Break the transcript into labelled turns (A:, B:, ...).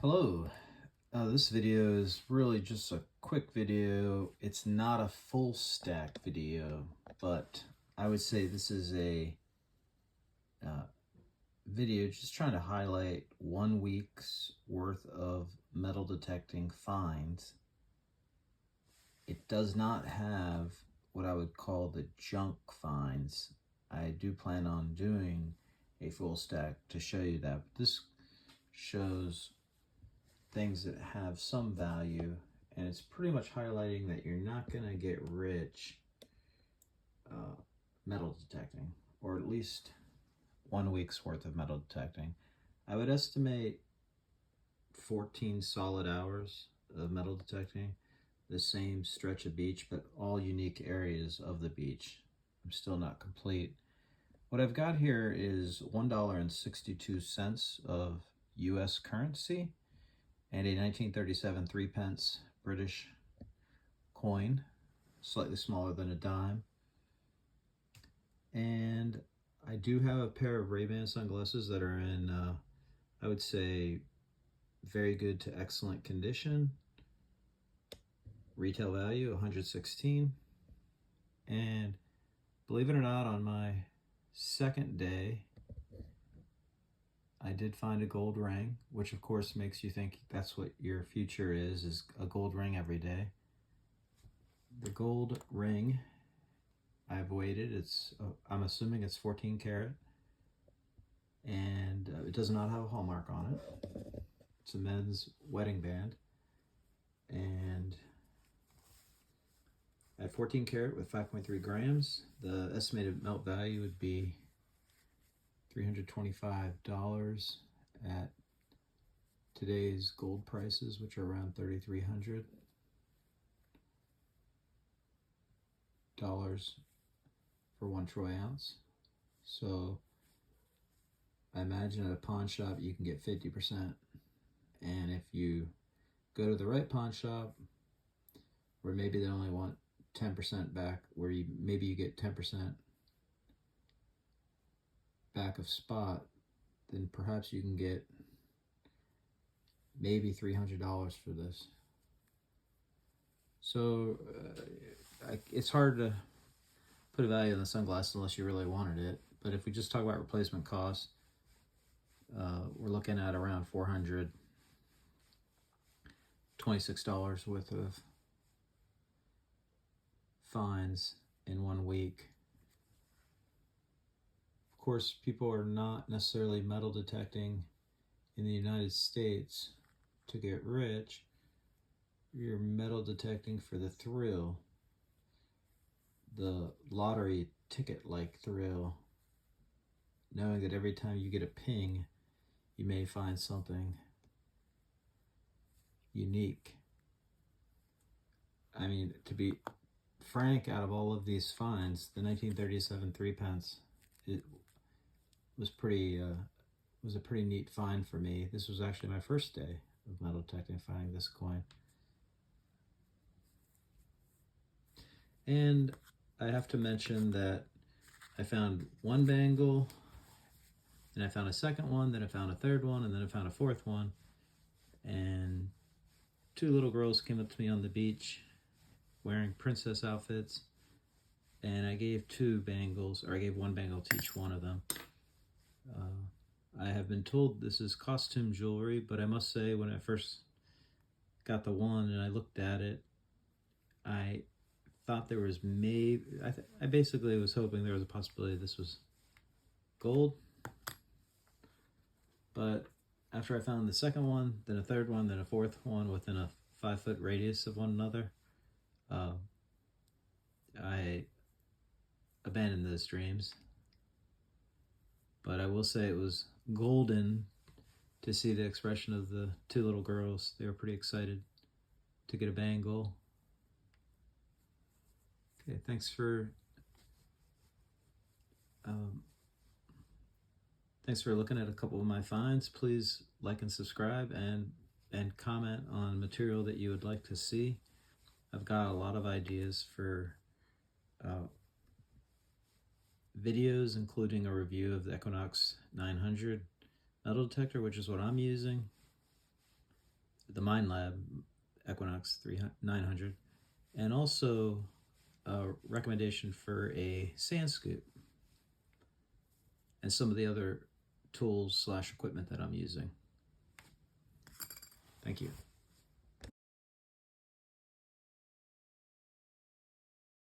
A: Hello. This video is really just a quick video. It's not a full stack video, but I would say this is a uh, video just trying to highlight 1 week's worth of metal detecting finds. It does not have what I would call the junk finds. I do plan on doing a full stack to show you that, but this shows things that have some value, and it's pretty much highlighting that you're not going to get rich metal detecting, or at least 1 week's worth of metal detecting. I would estimate 14 solid hours of metal detecting, the same stretch of beach, but all unique areas of the beach. I'm still not complete. What I've got here is $1.62 of US currency and a 1937 3-pence British coin, slightly smaller than a dime. And I do have a pair of Ray-Ban sunglasses that are in, I would say, very good to excellent condition. Retail value, $116. And believe it or not, on my second day, I did find a gold ring, which of course makes you think that's what your future is a gold ring every day. The gold ring, I've weighed it. I'm assuming it's 14 karat, and it does not have a hallmark on it. It's a men's wedding band, and at 14 karat with 5.3 grams, the estimated melt value would be $325 at today's gold prices, which are around $3,300 for 1 troy ounce. So I imagine at a pawn shop you can get 50%, and if you go to the right pawn shop, where maybe they only want 10% back, where maybe you get 10% back of spot, then perhaps you can get maybe $300 for this. So it's hard to put a value on the sunglasses unless you really wanted it. But if we just talk about replacement costs, we're looking at around $426 worth of fines in 1 week. Of course, people are not necessarily metal detecting in the United States to get rich. You're metal detecting for the thrill, the lottery ticket-like thrill, knowing that every time you get a ping, you may find something unique. I mean, to be frank, out of all of these finds, the 1937 3-pence, it was a pretty neat find for me. This was actually my first day of metal detecting, finding this coin. And I have to mention that I found one bangle, then I found a second one, then I found a third one, and then I found a fourth one. And 2 little girls came up to me on the beach wearing princess outfits, and I gave 1 bangle to each one of them. I have been told this is costume jewelry, but I must say when I first got the one and I looked at it, I thought there was I basically was hoping there was a possibility this was gold. But after I found the second one, then a third one, then a fourth one within a 5-foot radius of one another, I abandoned those dreams. But I will say it was golden to see the expression of the 2 little girls. They were pretty excited to get a bangle. Okay, thanks for looking at a couple of my finds. Please like and subscribe, and comment on material that you would like to see. I've got a lot of ideas for videos, including a review of the Equinox 900 metal detector, which is what I'm using. the Minelab Equinox 900, and also a recommendation for a sand scoop and some of the other tools / equipment that I'm using. Thank you.